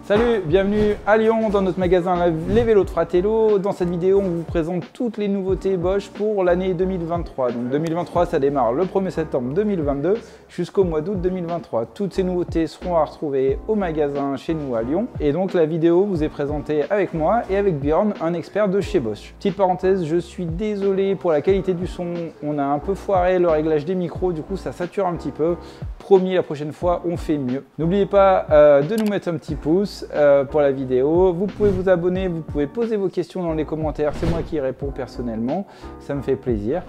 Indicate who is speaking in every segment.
Speaker 1: Salut, bienvenue à Lyon dans notre magasin Les Vélos de Fratello. Dans cette vidéo, on vous présente toutes les nouveautés Bosch pour l'année 2023. Donc 2023, ça démarre le 1er septembre 2022 jusqu'au mois d'août 2023. Toutes ces nouveautés seront à retrouver au magasin chez nous à Lyon. Et donc la vidéo vous est présentée avec moi et avec Björn, un expert de chez Bosch. Petite parenthèse, je suis désolé pour la qualité du son. On a un peu foiré le réglage des micros, du coup ça sature un petit peu. Promis, la prochaine fois, on fait mieux. N'oubliez pas de nous mettre un petit pouce pour la vidéo. Vous pouvez vous abonner, vous pouvez poser vos questions dans les commentaires. C'est moi qui y réponds personnellement. Ça me fait plaisir.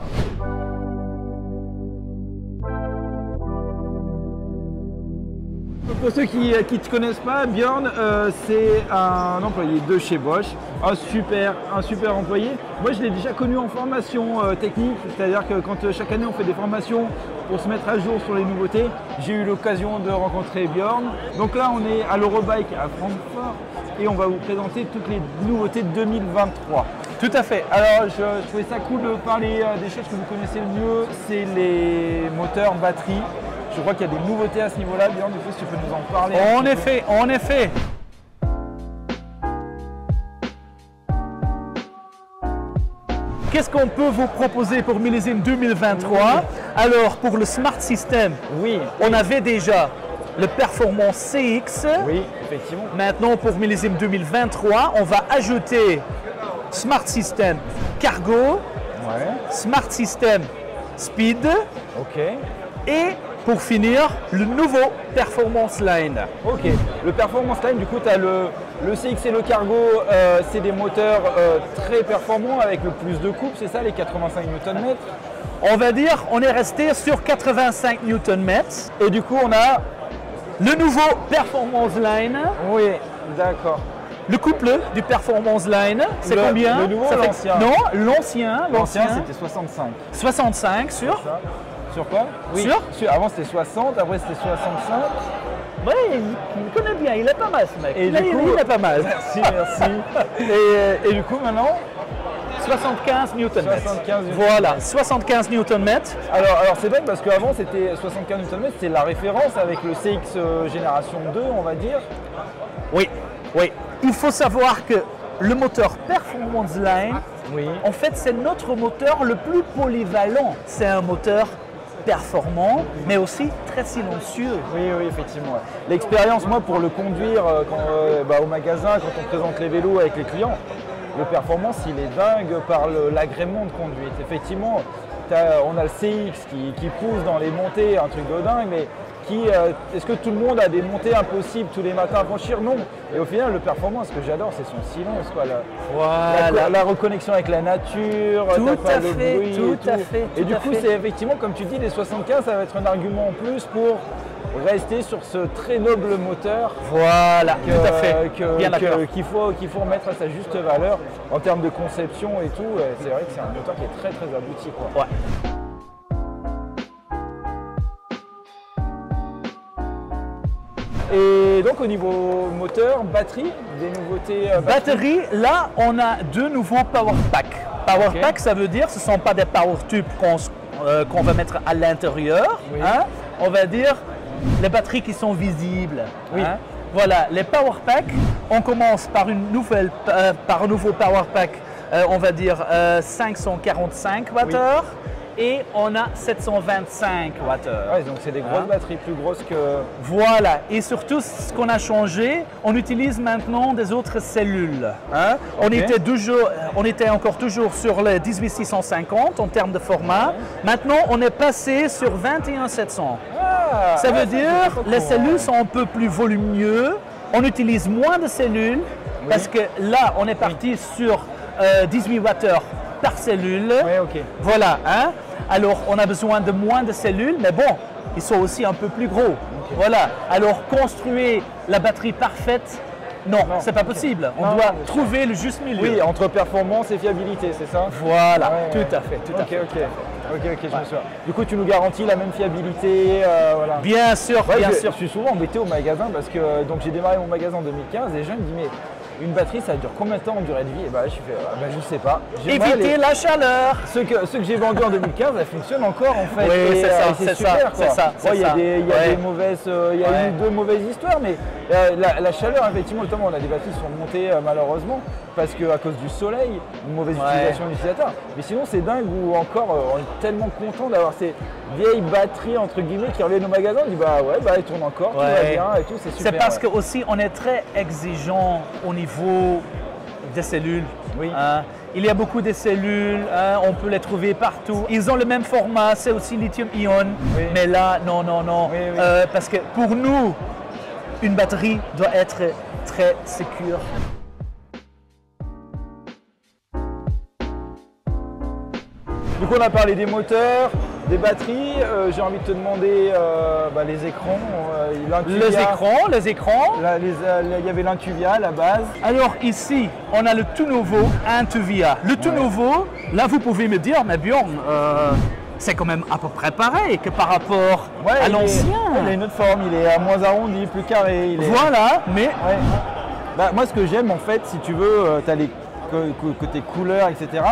Speaker 1: Pour ceux qui ne te connaissent pas, Björn, c'est un employé de chez Bosch, un super employé. Moi, je l'ai déjà connu en formation technique, c'est-à-dire que quand chaque année on fait des formations pour se mettre à jour sur les nouveautés, j'ai eu l'occasion de rencontrer Björn. Donc là, on est à l'Eurobike à Francfort et on va vous présenter toutes les nouveautés de 2023. Tout à fait. Alors, je trouvais ça cool de parler des choses que vous connaissez le mieux, c'est les moteurs batterie. Je crois qu'il y a des nouveautés à ce niveau-là. Björn, du coup, si tu peux nous en parler.
Speaker 2: En effet. Qu'est-ce qu'on peut vous proposer pour millésime 2023? Alors, pour le Smart System, on avait déjà le Performance CX.
Speaker 1: Oui, effectivement.
Speaker 2: Maintenant, pour millésime 2023, on va ajouter Smart System Cargo, Smart System Speed. Et pour finir, le nouveau Performance Line.
Speaker 1: Ok, le Performance Line, du coup, tu as le CX et le Cargo, c'est des moteurs très performants avec le plus de coupe, c'est ça, les 85 Nm?
Speaker 2: On va dire, on est resté sur 85 Nm.
Speaker 1: Et du coup, on a
Speaker 2: le nouveau Performance Line.
Speaker 1: Oui, d'accord.
Speaker 2: Le couple du Performance Line, c'est combien?
Speaker 1: Le nouveau ou l'ancien?
Speaker 2: Non, l'ancien.
Speaker 1: L'ancien, c'était 65.
Speaker 2: 65 sur?
Speaker 1: Sur quoi?
Speaker 2: Oui.
Speaker 1: Avant c'était 60, après c'était 65.
Speaker 2: Oui, il connaît bien, il est pas mal ce mec.
Speaker 1: Et du coup,
Speaker 2: il est pas mal.
Speaker 1: Merci. Et du coup maintenant
Speaker 2: 75 Nm.
Speaker 1: 75 Nm.
Speaker 2: Voilà, 75 Nm.
Speaker 1: Alors c'est dingue parce qu'avant c'était 75 Nm, c'était la référence avec le CX génération 2, on va dire.
Speaker 2: Oui. Il faut savoir que le moteur Performance Line, en fait, c'est notre moteur le plus polyvalent. C'est un moteur performant, mais aussi très silencieux.
Speaker 1: Oui, effectivement. L'expérience, moi, pour le conduire au magasin, quand on présente les vélos avec les clients, le Performance, il est dingue par l'agrément de conduite. Effectivement, on a le CX qui pousse dans les montées, un truc de dingue, mais est-ce que tout le monde a des montées impossibles tous les matins à franchir? Non. Et au final, le Performance, ce que j'adore, c'est son silence, quoi. La reconnexion avec la nature,
Speaker 2: tout à fait.
Speaker 1: Et du coup, c'est effectivement, comme tu dis, les 75, ça va être un argument en plus pour rester sur ce très noble moteur.
Speaker 2: Voilà, tout à fait.
Speaker 1: Qu'il faut remettre à sa juste valeur en termes de conception et tout. C'est vrai que c'est un moteur qui est très abouti, quoi.
Speaker 2: Ouais.
Speaker 1: Et donc au niveau moteur, batterie, des nouveautés
Speaker 2: batterie, là on a deux nouveaux Power Pack. Power Pack, ça veut dire ce ne sont pas des Power Tubes qu'on va mettre à l'intérieur. On va dire les batteries qui sont visibles. Voilà, les Power Pack, on commence par un nouveau Power Pack, on va dire 545 Wh. Et on a 725 Wh.
Speaker 1: Donc c'est des grosses batteries, plus grosses que...
Speaker 2: Voilà, et surtout ce qu'on a changé, on utilise maintenant des autres cellules. On était encore toujours sur les 18650 en termes de format. Maintenant, on est passé sur 21700. Ça veut dire les cellules sont un peu plus volumineuses, on utilise moins de cellules, parce que là, on est parti sur 18 Wh par cellule. Voilà. Alors, on a besoin de moins de cellules, mais bon, ils sont aussi un peu plus gros. Voilà. Alors, construire la batterie parfaite, non, c'est pas possible. On doit trouver le juste milieu.
Speaker 1: Oui, entre performance et fiabilité, c'est ça?
Speaker 2: Voilà, tout à fait.
Speaker 1: Ok, je me souviens. Du coup, tu nous garantis la même fiabilité, voilà.
Speaker 2: Bien sûr, bien sûr.
Speaker 1: Je suis souvent embêté au magasin parce que j'ai démarré mon magasin en 2015 et les gens me disent mais une batterie, ça dure combien de temps en durée de vie? Et bah, je fais, je sais pas.
Speaker 2: Éviter la chaleur.
Speaker 1: Ceux que j'ai vendus en 2015, elles fonctionnent encore en fait.
Speaker 2: Oui, c'est ça,
Speaker 1: c'est super.
Speaker 2: C'est ça.
Speaker 1: Il y a des mauvaises, il y a eu 2 mauvaises histoires, mais la chaleur, effectivement, notamment, on a des batteries qui sont montées malheureusement parce qu'à cause du soleil, une mauvaise utilisation de l'utilisateur. Mais sinon, c'est dingue où encore, on est tellement content d'avoir ces vieilles batteries entre guillemets qui reviennent au magasin. On dit elles tournent encore, tout va bien et tout, c'est super.
Speaker 2: C'est parce que aussi on est très exigeant au niveau des cellules.
Speaker 1: Oui.
Speaker 2: Il y a beaucoup de cellules, on peut les trouver partout. Ils ont le même format, c'est aussi lithium-ion.
Speaker 1: Oui.
Speaker 2: Mais là, non.
Speaker 1: Oui.
Speaker 2: Parce que pour nous, une batterie doit être très sécure.
Speaker 1: Donc on a parlé des moteurs, des batteries. J'ai envie de te demander les écrans.
Speaker 2: Les écrans.
Speaker 1: Il y avait l'Intuvia à la base.
Speaker 2: Alors ici, on a le tout nouveau Intuvia. Le tout nouveau, là vous pouvez me dire, mais Bjorn, c'est quand même à peu près pareil que par rapport à l'ancien.
Speaker 1: Il a une autre forme, il est à moins arrondi, plus carré.
Speaker 2: Voilà, mais...
Speaker 1: moi ce que j'aime en fait, si tu veux, tu as les côté couleurs, etc.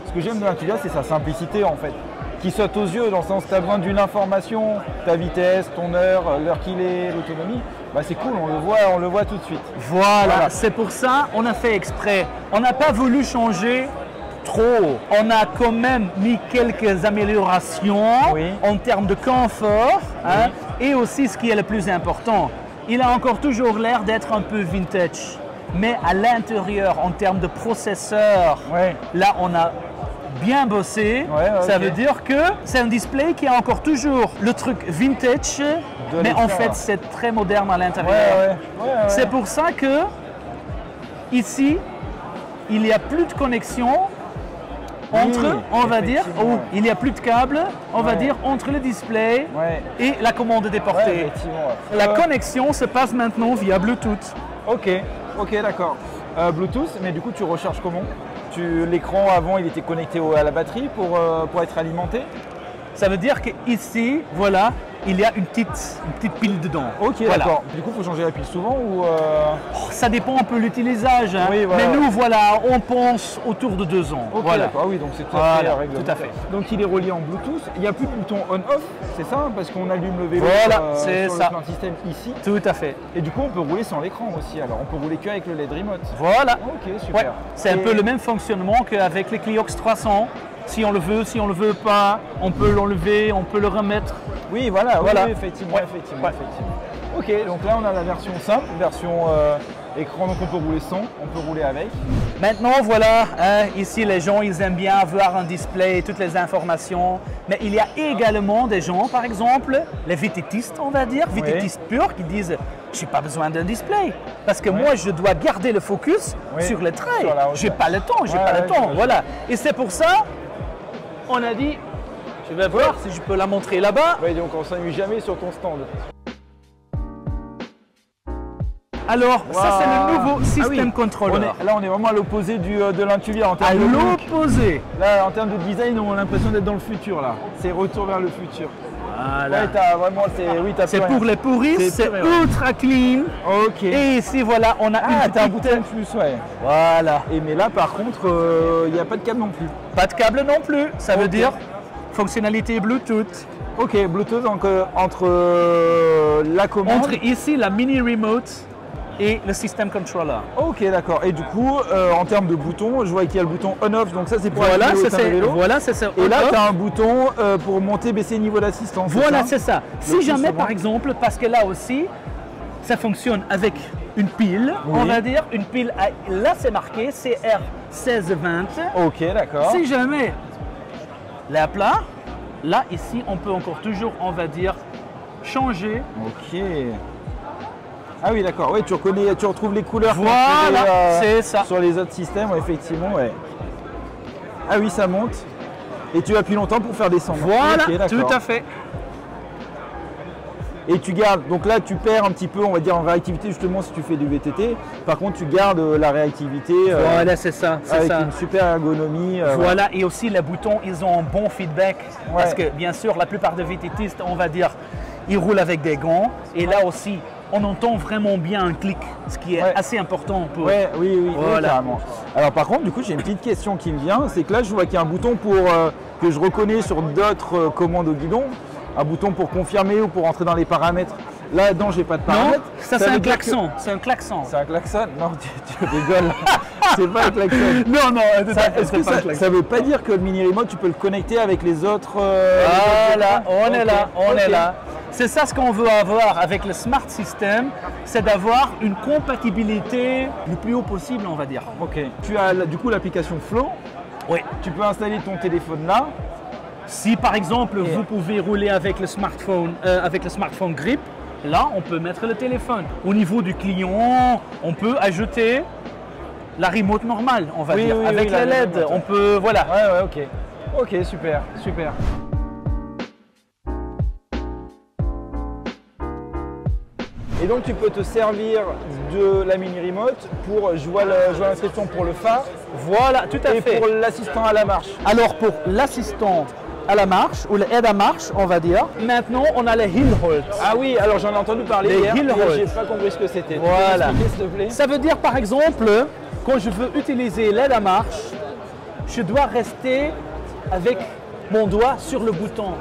Speaker 1: Ce que j'aime de l'Intuvia, c'est sa simplicité en fait, qui saute aux yeux dans le sens où tu as besoin d'une information, ta vitesse, ton heure, l'heure qu'il est, l'autonomie, c'est cool, on le voit tout de suite.
Speaker 2: Voilà. C'est pour ça on a fait exprès. On n'a pas voulu changer trop. On a quand même mis quelques améliorations en termes de confort et aussi ce qui est le plus important, il a encore toujours l'air d'être un peu vintage. Mais à l'intérieur, en termes de processeur, là on a bien bossé. Ça veut dire que c'est un display qui a encore toujours le truc vintage, mais en fait c'est très moderne à l'intérieur. C'est pour ça que ici, il n'y a plus de connexion entre, on va dire, il n'y a plus de câble, on va dire, entre le display et la commande déportée. La connexion se passe maintenant via Bluetooth.
Speaker 1: Ok, d'accord. Bluetooth, mais du coup tu recharges comment? L'écran avant il était connecté à la batterie pour être alimenté?
Speaker 2: Ça veut dire qu'ici, voilà, il y a une petite pile dedans.
Speaker 1: Ok, d'accord. Du coup, il faut changer la pile souvent ou
Speaker 2: ça dépend un peu de l'utilisation. Mais nous, voilà, on pense autour de 2 ans.
Speaker 1: Ok, d'accord. Oui, donc c'est tout à fait réglementé.
Speaker 2: Tout à fait.
Speaker 1: Donc il est relié en Bluetooth. Il n'y a plus de bouton on-off, c'est ça? Parce qu'on allume le vélo sur le plein système ici.
Speaker 2: Tout à fait.
Speaker 1: Et du coup, on peut rouler sans l'écran aussi. Alors, on peut rouler qu'avec le LED remote.
Speaker 2: Voilà.
Speaker 1: Ok, super.
Speaker 2: C'est un peu le même fonctionnement qu'avec les Cliox 300. Si on le veut, si on le veut pas, on peut l'enlever, on peut le remettre.
Speaker 1: Oui, voilà. Oui, effectivement. Ok, donc là on a la version simple, version écran, donc on peut rouler sans, on peut rouler avec.
Speaker 2: Maintenant voilà, ici les gens ils aiment bien avoir un display et toutes les informations, mais il y a également des gens, par exemple, les VTTistes on va dire, VTTistes purs qui disent j'ai pas besoin d'un display parce que moi je dois garder le focus sur le trait, j'ai pas le temps, voilà. Et c'est pour ça, on a dit, je vais voir si je peux la montrer là-bas.
Speaker 1: Oui, donc on s'ennuie jamais sur ton stand.
Speaker 2: Alors, ça c'est le nouveau système controller.
Speaker 1: Là, on est vraiment à l'opposé de l'Intuvia en termes de
Speaker 2: l'opposé.
Speaker 1: Là, en termes de design, on a l'impression d'être dans le futur. Là, c'est retour vers le futur.
Speaker 2: Voilà.
Speaker 1: C'est
Speaker 2: pour les puristes, c'est ultra clean.
Speaker 1: Ok.
Speaker 2: Et ici, voilà, on a
Speaker 1: un bouton de plus,
Speaker 2: Voilà.
Speaker 1: Mais là, par contre, il n'y a pas de câble non plus.
Speaker 2: Pas de câble non plus. Ça veut dire fonctionnalité Bluetooth.
Speaker 1: Ok, Bluetooth entre la commande.
Speaker 2: Entre ici la mini remote et le system controller.
Speaker 1: Ok, d'accord. Et du coup, en termes de boutons, je vois qu'il y a le bouton on-off, donc ça c'est pour
Speaker 2: voilà,
Speaker 1: allumer le vélo.
Speaker 2: Voilà, c'est ça.
Speaker 1: Et là, tu as un bouton pour monter, baisser le niveau d'assistance.
Speaker 2: Voilà, c'est ça. Si jamais, par exemple, parce que là aussi, ça fonctionne avec une pile, on va dire, une pile, là c'est marqué CR1620.
Speaker 1: Ok, d'accord.
Speaker 2: Si jamais la plat, là ici, on peut encore toujours, on va dire, changer.
Speaker 1: Ok. Ah oui, d'accord. Ouais, tu retrouves les couleurs.
Speaker 2: Voilà, c'est ça.
Speaker 1: Sur les autres systèmes, effectivement, Ah oui, ça monte. Et tu appuies longtemps pour faire descendre.
Speaker 2: Voilà, tout à fait.
Speaker 1: Et tu gardes, donc là tu perds un petit peu, on va dire, en réactivité justement si tu fais du VTT. Par contre, tu gardes la réactivité.
Speaker 2: Voilà, c'est ça.
Speaker 1: Avec une super ergonomie.
Speaker 2: Voilà, et aussi les boutons, ils ont un bon feedback. Parce que bien sûr, la plupart des VTTistes, on va dire, ils roulent avec des gants. Et là aussi, on entend vraiment bien un clic, ce qui est assez important pour...
Speaker 1: Ouais, oui,
Speaker 2: Voilà.
Speaker 1: carrément. Alors par contre, du coup, j'ai une petite question qui me vient, c'est que là, je vois qu'il y a un bouton pour, que je reconnais sur d'autres commandes au guidon, un bouton pour confirmer ou pour entrer dans les paramètres. Là-dedans, j'ai pas de
Speaker 2: Non,
Speaker 1: paramètres.
Speaker 2: ça c'est
Speaker 1: veut
Speaker 2: un
Speaker 1: dire
Speaker 2: klaxon. C'est un klaxon.
Speaker 1: C'est un klaxon? Non, tu rigoles. C'est pas un klaxon.
Speaker 2: Non, non,
Speaker 1: Est-ce que ça veut pas dire que le mini remote, tu peux le connecter avec les autres
Speaker 2: Voilà, on est là, on est
Speaker 1: Ok.
Speaker 2: là. C'est ça ce qu'on veut avoir avec le Smart System, c'est d'avoir une compatibilité le plus haut possible, on va dire.
Speaker 1: Ok. Tu as du coup l'application Flow.
Speaker 2: Oui.
Speaker 1: Tu peux installer ton téléphone là.
Speaker 2: Si par exemple vous pouvez rouler avec le smartphone Grip, là on peut mettre le téléphone. Au niveau du client, on peut ajouter la remote normale, on va dire, avec
Speaker 1: la
Speaker 2: la LED.
Speaker 1: remote,
Speaker 2: On peut, voilà.
Speaker 1: Ouais, ok. Ok, super, super. Et donc tu peux te servir de la mini remote pour jouer à l'inscription pour le phare
Speaker 2: Voilà, tout à
Speaker 1: et
Speaker 2: fait.
Speaker 1: pour l'assistant à la marche.
Speaker 2: Alors pour l'assistant à la marche, ou l'aide à marche, on va dire, maintenant on a le Hill Halt.
Speaker 1: Ah oui, alors j'en ai entendu parler
Speaker 2: Les
Speaker 1: hier,
Speaker 2: hill
Speaker 1: mais
Speaker 2: holds.
Speaker 1: j'ai pas compris ce que c'était. Tu peux
Speaker 2: Voilà.
Speaker 1: m'expliquer, s'il te plaît?
Speaker 2: Ça veut dire par exemple, quand je veux utiliser l'aide à marche, je dois rester avec mon doigt sur le bouton.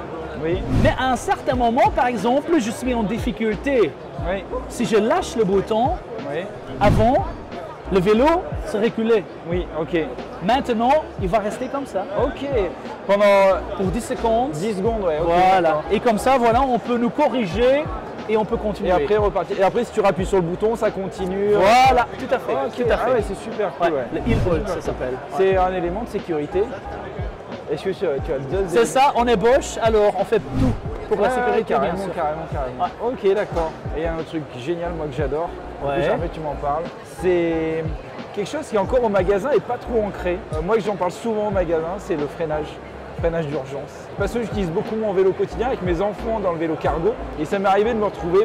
Speaker 1: Oui,
Speaker 2: Mais à un certain moment, par exemple, je suis en difficulté.
Speaker 1: oui,
Speaker 2: Si je lâche le bouton,
Speaker 1: oui,
Speaker 2: avant, le vélo se reculait.
Speaker 1: oui, ok.
Speaker 2: Maintenant, il va rester comme ça.
Speaker 1: Ok, pendant
Speaker 2: Pour 10 secondes.
Speaker 1: 10 secondes, ouais. ok,
Speaker 2: Voilà.
Speaker 1: d'accord.
Speaker 2: Et comme ça, voilà, on peut nous corriger et on peut continuer.
Speaker 1: Et après repartir. Et après, si tu appuies sur le bouton, ça continue.
Speaker 2: Voilà, tout à fait.
Speaker 1: Ok,
Speaker 2: Tout à fait.
Speaker 1: Ah ouais, c'est super cool.
Speaker 2: Ouais,
Speaker 1: Ouais.
Speaker 2: le Hill Halt, ça s'appelle.
Speaker 1: C'est un élément de sécurité. Est-ce que tu as deux
Speaker 2: C'est ça, on est Bosch, alors on fait tout pour la sécurité,
Speaker 1: carrément,
Speaker 2: bien sûr.
Speaker 1: carrément. Ok, d'accord. Et il y a un autre truc génial, moi, que j'adore.
Speaker 2: Ouais.
Speaker 1: Jamais tu m'en parles. C'est quelque chose qui est encore au magasin et pas trop ancré. Moi, j'en parle souvent au magasin, c'est le freinage d'urgence. Parce que j'utilise beaucoup mon vélo quotidien avec mes enfants dans le vélo cargo. Et ça m'est arrivé de me retrouver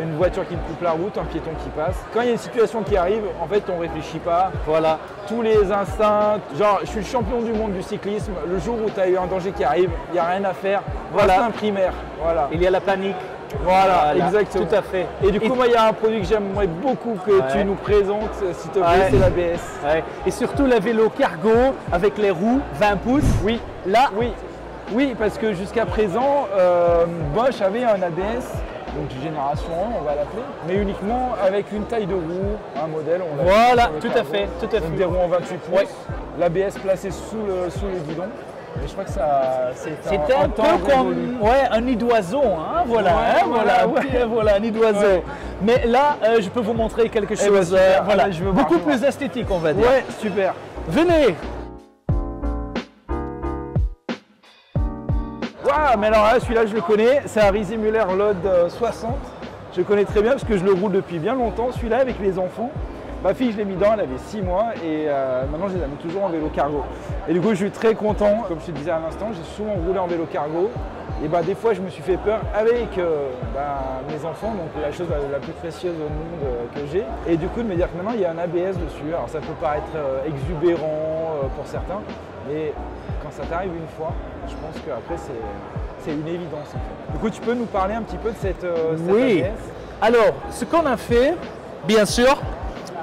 Speaker 1: une voiture qui me coupe la route, un piéton qui passe. Quand il y a une situation qui arrive, en fait, on réfléchit pas.
Speaker 2: Voilà.
Speaker 1: Tous les instincts, genre je suis le champion du monde du cyclisme, le jour où tu as eu un danger qui arrive, il n'y a rien à faire.
Speaker 2: Voilà.
Speaker 1: Instinct primaire. Voilà.
Speaker 2: Il y a la panique.
Speaker 1: Voilà, exactement.
Speaker 2: Tout à fait.
Speaker 1: Et du coup, moi, il y a un produit que j'aimerais beaucoup que tu nous présentes, s'il te plaît,
Speaker 2: Ouais.
Speaker 1: c'est l'ABS.
Speaker 2: Ouais. Et surtout le vélo cargo avec les roues 20 pouces.
Speaker 1: Oui,
Speaker 2: Là,
Speaker 1: oui, parce que jusqu'à présent, Bosch avait un ABS, donc de génération 1, on va l'appeler, mais uniquement avec une taille de roue, un modèle. On l'a vu
Speaker 2: Voilà,
Speaker 1: sur le
Speaker 2: tout à
Speaker 1: cargo.
Speaker 2: fait, tout à
Speaker 1: Donc
Speaker 2: fait.
Speaker 1: des roues en 28 pouces,
Speaker 2: Ouais.
Speaker 1: l'ABS placé sous le guidon. Et je crois que ça,
Speaker 2: c'était un peu comme un nid d'oiseau, hein, voilà,
Speaker 1: Ouais,
Speaker 2: hein, voilà,
Speaker 1: ouais.
Speaker 2: voilà, un nid d'oiseau.
Speaker 1: Ouais.
Speaker 2: Mais là, je peux vous montrer quelque chose,
Speaker 1: ben, super.
Speaker 2: voilà,
Speaker 1: Ah ben, je veux voir,
Speaker 2: beaucoup
Speaker 1: je veux
Speaker 2: plus esthétique, on va dire.
Speaker 1: Ouais, super.
Speaker 2: Venez.
Speaker 1: Waouh, mais alors là, celui-là, je le connais, c'est un Rizzi Müller Load 60. Je le connais très bien parce que je le roule depuis bien longtemps, celui-là avec les enfants. Ma fille, je l'ai mis dedans, elle avait 6 mois et maintenant je les mets toujours en vélo cargo. Et du coup, je suis très content. Comme je te disais à l'instant, j'ai souvent roulé en vélo cargo. Et des fois, je me suis fait peur avec mes enfants, donc la chose la plus précieuse au monde que j'ai. Et du coup, de me dire que maintenant, il y a un ABS dessus. Alors, ça peut paraître exubérant pour certains, mais quand ça t'arrive une fois, je pense qu'après, c'est une évidence. En fait. Du coup, tu peux nous parler un petit peu de cette
Speaker 2: Oui.
Speaker 1: ABS?
Speaker 2: Alors, ce qu'on a fait, bien sûr,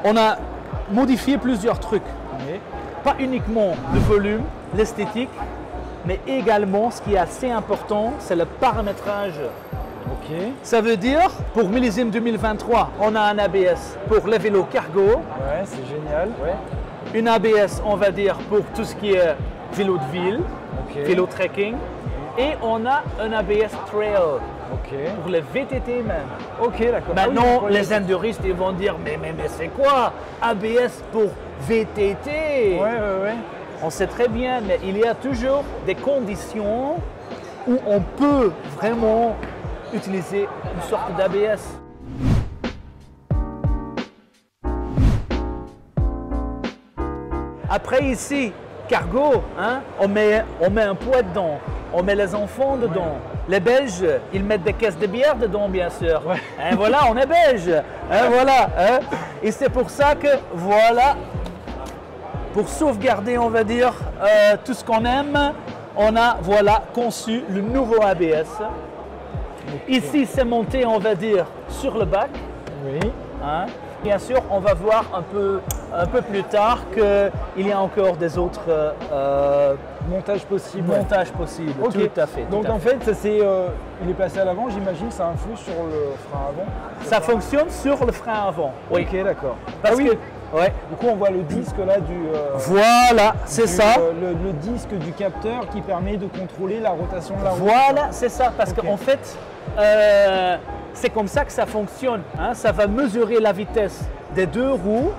Speaker 2: on a modifié plusieurs trucs.
Speaker 1: Oui.
Speaker 2: Pas uniquement le volume, l'esthétique, mais également ce qui est assez important, c'est le paramétrage.
Speaker 1: Ok.
Speaker 2: Ça veut dire, pour millésime 2023, on a un ABS pour les vélos cargo,
Speaker 1: Ouais, c'est génial. Ouais.
Speaker 2: une ABS, on va dire, pour tout ce qui est vélo de ville,
Speaker 1: Ok.
Speaker 2: vélo trekking, et on a un ABS trail
Speaker 1: Ok.
Speaker 2: pour les VTT même.
Speaker 1: Ok, d'accord.
Speaker 2: Maintenant,
Speaker 1: Ah oui,
Speaker 2: les enduristes ils vont dire mais c'est quoi ABS pour VTT?
Speaker 1: Ouais.
Speaker 2: On sait très bien, mais il y a toujours des conditions où on peut vraiment utiliser une sorte d'ABS. Après ici, cargo, hein, on met un poids dedans, on met les enfants dedans. Les Belges, ils mettent des caisses de bière dedans, bien sûr.
Speaker 1: Ouais.
Speaker 2: Hein, voilà, on est Belges. Hein, voilà. Hein. Et c'est pour ça que, voilà, pour sauvegarder, on va dire, tout ce qu'on aime, on a, voilà, conçu le nouveau ABS. Ici, c'est monté, on va dire, sur le bac.
Speaker 1: Oui.
Speaker 2: Hein. Bien sûr, on va voir un peu plus tard qu'il y a encore des autres
Speaker 1: montages possibles.
Speaker 2: montages possibles.
Speaker 1: Ok.
Speaker 2: Tout à fait.
Speaker 1: Donc en fait, ça, il est passé à l'avant, j'imagine, ça influe sur le frein avant.
Speaker 2: Ça fonctionne sur le frein avant. Oui.
Speaker 1: Ok, d'accord.
Speaker 2: Parce
Speaker 1: oui.
Speaker 2: que, ouais.
Speaker 1: Du coup, on voit le disque là du.
Speaker 2: Voilà, c'est ça.
Speaker 1: Le disque du capteur qui permet de contrôler la rotation de la roue.
Speaker 2: Voilà, c'est ça. Parce
Speaker 1: Ok.
Speaker 2: qu'en fait, c'est comme ça que ça fonctionne. Hein. Ça va mesurer la vitesse des deux roues.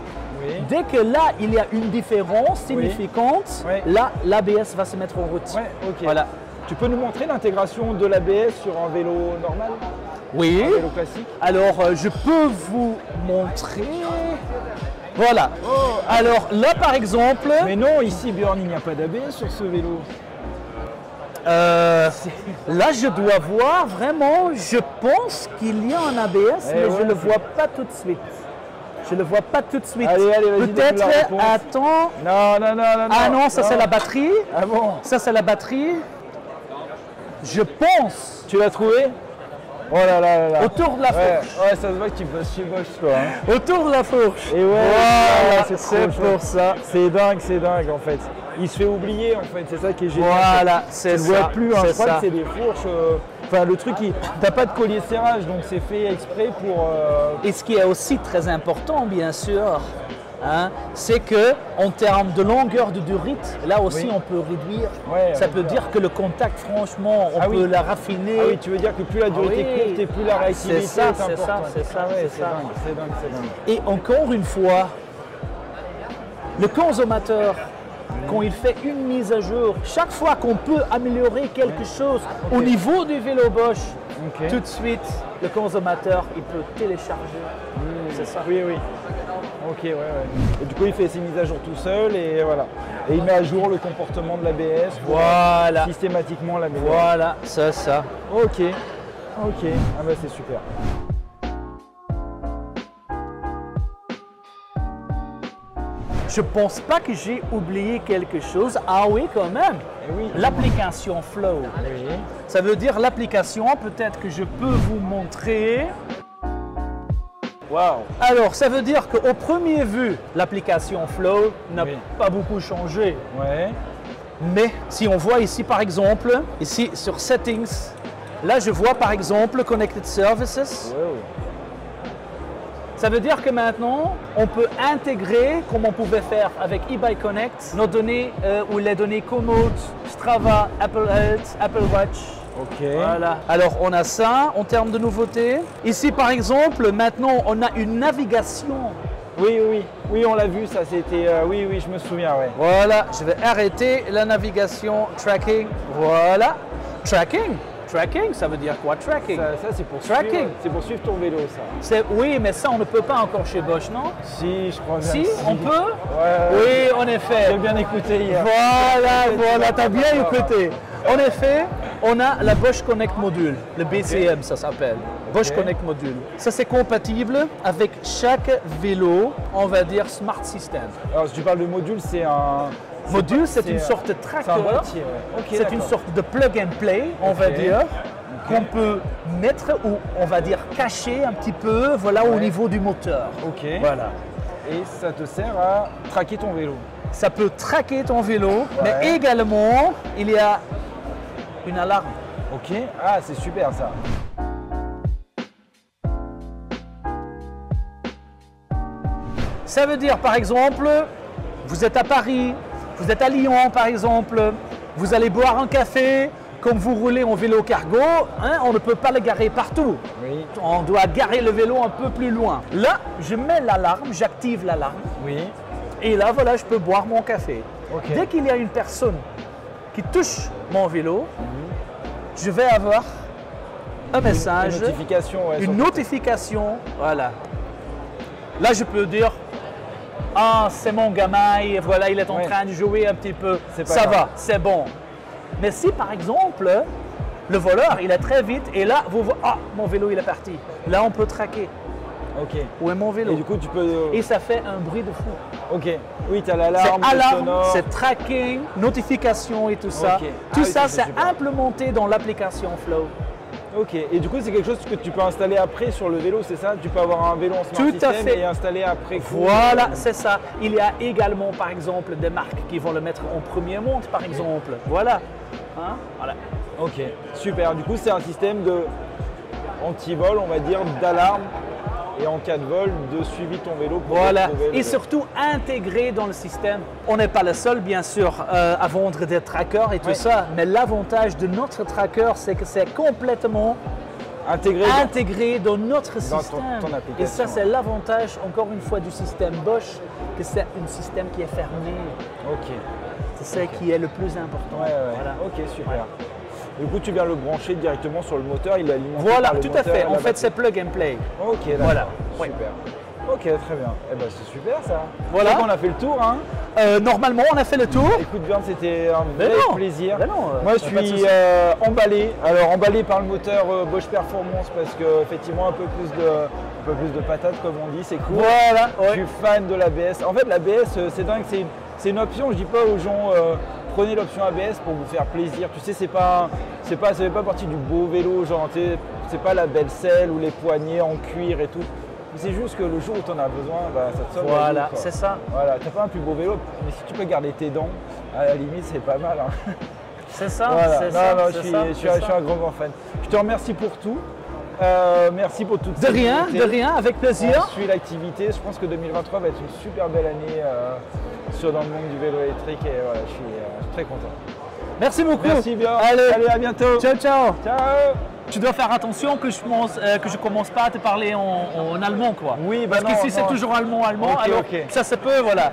Speaker 1: Oui.
Speaker 2: Dès que là, il y a une différence significante,
Speaker 1: Oui.
Speaker 2: là, l'ABS va se mettre en route.
Speaker 1: Ouais, ok.
Speaker 2: Voilà.
Speaker 1: Tu peux nous montrer l'intégration de l'ABS sur un vélo normal,
Speaker 2: Oui.
Speaker 1: un vélo classique?
Speaker 2: Alors, je peux vous montrer. Voilà. Alors, là, par exemple,
Speaker 1: Mais non, ici, Björn, il n'y a pas d'ABS sur ce vélo.
Speaker 2: là, je dois voir vraiment, je pense qu'il y a un ABS, mais je
Speaker 1: ouais,
Speaker 2: ne le
Speaker 1: c'est-
Speaker 2: vois pas tout de suite. Je ne le vois pas tout de suite.
Speaker 1: Allez, vas-y, donne
Speaker 2: Peut-être,
Speaker 1: la réponse.
Speaker 2: attends.
Speaker 1: Non, non, non, non.
Speaker 2: Ah non, ça c'est la batterie.
Speaker 1: Ah bon?
Speaker 2: Ça c'est la batterie. Je pense
Speaker 1: Tu l'as trouvé? Oh là là là là.
Speaker 2: autour de la
Speaker 1: Ouais,
Speaker 2: fourche.
Speaker 1: ouais, ça se voit que tu bosses chez Bosch, toi. Hein.
Speaker 2: Autour de la fourche.
Speaker 1: Et ouais,
Speaker 2: Voilà,
Speaker 1: c'est
Speaker 2: c'est
Speaker 1: trop
Speaker 2: pour
Speaker 1: chouette.
Speaker 2: ça.
Speaker 1: C'est dingue en fait. Il se fait oublier en fait, c'est ça qui est génial.
Speaker 2: Voilà,
Speaker 1: Tu
Speaker 2: c'est
Speaker 1: le vois
Speaker 2: ça.
Speaker 1: plus, hein.
Speaker 2: c'est
Speaker 1: Je crois
Speaker 2: ça.
Speaker 1: que c'est des fourches. Enfin, le truc, t'as pas de collier serrage, donc c'est fait exprès pour.
Speaker 2: Et ce qui est aussi très important, bien sûr, hein, c'est que en termes de longueur de durite, là aussi
Speaker 1: Oui.
Speaker 2: on peut réduire.
Speaker 1: Ouais,
Speaker 2: Ça
Speaker 1: on
Speaker 2: peut
Speaker 1: peut
Speaker 2: dire que le contact, franchement, on
Speaker 1: Ah
Speaker 2: peut
Speaker 1: oui.
Speaker 2: la raffiner.
Speaker 1: Ah oui, tu veux dire que plus la durée
Speaker 2: Ah oui.
Speaker 1: est courte et plus la réactivité
Speaker 2: C'est ça,
Speaker 1: est
Speaker 2: c'est ça,
Speaker 1: importante.
Speaker 2: c'est ça,
Speaker 1: Ah ouais,
Speaker 2: c'est
Speaker 1: c'est
Speaker 2: ça.
Speaker 1: dingue, c'est dingue, c'est dingue.
Speaker 2: Et encore une fois, le consommateur, quand il fait une mise à jour, chaque fois qu'on peut améliorer quelque chose au niveau du vélo Bosch,
Speaker 1: Ok.
Speaker 2: tout de suite, le consommateur, il peut télécharger. C'est ça.
Speaker 1: Oui, oui. Ok, ouais, ouais. Et du coup, il fait ses mises à jour tout seul et voilà. Et il met à jour le comportement de l'ABS pour
Speaker 2: Voilà.
Speaker 1: systématiquement l'améliorer.
Speaker 2: Voilà, c'est ça.
Speaker 1: Ok, ok. Ah bah c'est super.
Speaker 2: Je pense pas que j'ai oublié quelque chose. Ah oui, quand même.
Speaker 1: Eh oui.
Speaker 2: L'application Flow.
Speaker 1: Oui.
Speaker 2: Ça veut dire l'application, peut-être que je peux vous montrer.
Speaker 1: Waouh.
Speaker 2: Alors, ça veut dire qu'au premier vue, l'application Flow n'a
Speaker 1: Oui.
Speaker 2: pas beaucoup changé.
Speaker 1: Ouais.
Speaker 2: Mais si on voit ici, par exemple, ici sur Settings, là, je vois par exemple Connected Services.
Speaker 1: Wow.
Speaker 2: Ça veut dire que maintenant, on peut intégrer, comme on pouvait faire avec eBay Connect, nos données ou les données Komoot, Strava, Apple Health, Apple Watch.
Speaker 1: Ok.
Speaker 2: Voilà. Alors, on a ça en termes de nouveautés. Ici, par exemple, maintenant, on a une navigation.
Speaker 1: Oui, oui, oui. Oui, on l'a vu, ça c'était. Oui, oui, je me souviens, ouais.
Speaker 2: Voilà, je vais arrêter la navigation tracking. Voilà. Tracking. Tracking, ça veut dire quoi, tracking?
Speaker 1: Ça c'est pour
Speaker 2: Tracking.
Speaker 1: suivre. C'est pour suivre ton vélo, ça.
Speaker 2: Oui, mais ça, on ne peut pas encore chez Bosch, non?
Speaker 1: Si, je crois bien.
Speaker 2: Si,
Speaker 1: que
Speaker 2: on peut?
Speaker 1: Ouais.
Speaker 2: Oui, en effet.
Speaker 1: J'ai bien écouté hier.
Speaker 2: Voilà, t'as bien écouté. En effet, on a la Bosch Connect Module, le BCM ça s'appelle, Bosch Connect Module. Ça c'est compatible avec chaque vélo, on va dire Smart System.
Speaker 1: Alors, si tu parles de module, c'est un.
Speaker 2: Module, c'est une
Speaker 1: c'est,
Speaker 2: sorte de
Speaker 1: C'est un
Speaker 2: tracker,
Speaker 1: boîtier, ouais. Ok,
Speaker 2: c'est une
Speaker 1: d'accord.
Speaker 2: sorte de plug and play, on va
Speaker 1: Ok.
Speaker 2: dire, qu'on peut mettre ou on va dire cacher un petit peu, voilà, au
Speaker 1: Ouais.
Speaker 2: niveau du moteur.
Speaker 1: Ok.
Speaker 2: Voilà.
Speaker 1: Et ça te sert à traquer ton vélo.
Speaker 2: Ça peut traquer ton vélo, mais
Speaker 1: Ouais.
Speaker 2: également, il y a une alarme.
Speaker 1: Ok. Ah, c'est super ça.
Speaker 2: Ça veut dire, par exemple, vous êtes à Paris, vous êtes à Lyon, par exemple, vous allez boire un café, comme vous roulez en vélo cargo, hein, on ne peut pas le garer partout.
Speaker 1: Oui.
Speaker 2: On doit garer le vélo un peu plus loin. Là, je mets l'alarme, j'active l'alarme,
Speaker 1: Oui.
Speaker 2: et là, voilà, je peux boire mon café.
Speaker 1: Ok.
Speaker 2: Dès qu'il y a une personne qui touche mon vélo, je vais avoir un message,
Speaker 1: Une notification, ouais.
Speaker 2: une
Speaker 1: sur-
Speaker 2: notification, voilà. Là, je peux dire, ah, c'est mon gamin, et voilà, il est en
Speaker 1: Ouais.
Speaker 2: train de jouer un petit peu.
Speaker 1: C'est pas
Speaker 2: Ça
Speaker 1: grave.
Speaker 2: va, c'est bon. Mais si, par exemple, le voleur, il est très vite, et là, vous voyez, ah, mon vélo, il est parti. Là, on peut traquer.
Speaker 1: Ok.
Speaker 2: Où est mon vélo?
Speaker 1: Et du coup, tu peux.
Speaker 2: Et ça fait un bruit de fou.
Speaker 1: Ok. Oui, tu as
Speaker 2: C'est
Speaker 1: l'alarme, le
Speaker 2: alarme,
Speaker 1: sonore.
Speaker 2: c'est tracking, notification et tout ça.
Speaker 1: Ok. Ah
Speaker 2: Tout
Speaker 1: oui,
Speaker 2: ça,
Speaker 1: ça, c'est
Speaker 2: c'est
Speaker 1: super.
Speaker 2: implémenté dans l'application Flow.
Speaker 1: Ok, et du coup c'est quelque chose que tu peux installer après sur le vélo, c'est ça? Tu peux avoir un vélo en smart
Speaker 2: Tout à
Speaker 1: system
Speaker 2: fait.
Speaker 1: et installer après.
Speaker 2: Voilà, c'est ça. Il y a également par exemple des marques qui vont le mettre en premier monde par exemple. Voilà. Hein, voilà.
Speaker 1: Ok, super. Du coup c'est un système de anti-vol, on va dire, d'alarme et en cas de vol de suivi de ton vélo. Pour
Speaker 2: Voilà,
Speaker 1: retrouver le
Speaker 2: et
Speaker 1: vélo.
Speaker 2: surtout intégré dans le système. On n'est pas le seul, bien sûr, à vendre des trackers et tout
Speaker 1: Ouais.
Speaker 2: ça, mais l'avantage de notre tracker, c'est que c'est complètement intégré dans notre système.
Speaker 1: ton application.
Speaker 2: Et ça, c'est l'avantage, encore une fois, du système Bosch, que c'est un système qui est fermé.
Speaker 1: Ok.
Speaker 2: C'est ça qui est le plus important.
Speaker 1: Ouais, ouais.
Speaker 2: Voilà.
Speaker 1: Ok, super. Du coup, tu viens le brancher directement sur le moteur, il est alimenté
Speaker 2: Voilà,
Speaker 1: par le
Speaker 2: tout à
Speaker 1: moteur
Speaker 2: fait.
Speaker 1: et
Speaker 2: En
Speaker 1: la
Speaker 2: fait, c'est
Speaker 1: batterie.
Speaker 2: plug and play.
Speaker 1: Ok, d'accord.
Speaker 2: Voilà. Oui.
Speaker 1: Super. Ok, très bien. Eh ben, c'est super ça.
Speaker 2: Voilà.
Speaker 1: Donc, on a fait le tour, hein.
Speaker 2: Normalement, on a fait le tour.
Speaker 1: Écoute bien, c'était un
Speaker 2: Mais
Speaker 1: vrai
Speaker 2: non.
Speaker 1: plaisir.
Speaker 2: Mais non,
Speaker 1: Moi, je
Speaker 2: y a pas de
Speaker 1: suis
Speaker 2: souci.
Speaker 1: emballé. Alors, emballé par le moteur Bosch Performance parce que effectivement, un peu plus de patates, comme on dit, c'est cool.
Speaker 2: Voilà.
Speaker 1: Je
Speaker 2: ouais.
Speaker 1: suis fan de l'ABS. En fait, l'ABS, c'est dingue, c'est une option. Je dis pas aux gens prenez l'option ABS pour vous faire plaisir. Tu sais, ça fait pas partie du beau vélo, genre, tu sais, c'est pas la belle selle ou les poignées en cuir et tout. C'est juste que le jour où tu en as besoin, bah, ça te sauve la vie,
Speaker 2: Voilà,
Speaker 1: quoi.
Speaker 2: c'est ça.
Speaker 1: Voilà, t'as pas un plus beau vélo, mais si tu peux garder tes dents, à la limite, c'est pas mal. Hein.
Speaker 2: C'est ça.
Speaker 1: Voilà.
Speaker 2: C'est
Speaker 1: Non,
Speaker 2: ça.
Speaker 1: non,
Speaker 2: c'est
Speaker 1: je
Speaker 2: ça,
Speaker 1: suis
Speaker 2: c'est ça.
Speaker 1: un grand fan. Je te remercie pour tout. Merci pour toutes
Speaker 2: De
Speaker 1: ces
Speaker 2: rien,
Speaker 1: nouveautés.
Speaker 2: de rien, avec
Speaker 1: On
Speaker 2: plaisir.
Speaker 1: suit l'activité. Je pense que 2023 va être une super belle année dans le monde du vélo électrique et voilà, je suis très content.
Speaker 2: Merci beaucoup.
Speaker 1: Merci bien.
Speaker 2: Allez,
Speaker 1: à bientôt.
Speaker 2: ciao, ciao.
Speaker 1: Ciao.
Speaker 2: Tu dois faire attention que je commence pas à te parler en allemand, quoi.
Speaker 1: Oui, bah
Speaker 2: Parce
Speaker 1: non,
Speaker 2: qu'ici, c'est
Speaker 1: non.
Speaker 2: toujours allemand,
Speaker 1: Ok,
Speaker 2: alors
Speaker 1: ok.
Speaker 2: ça se peut, voilà.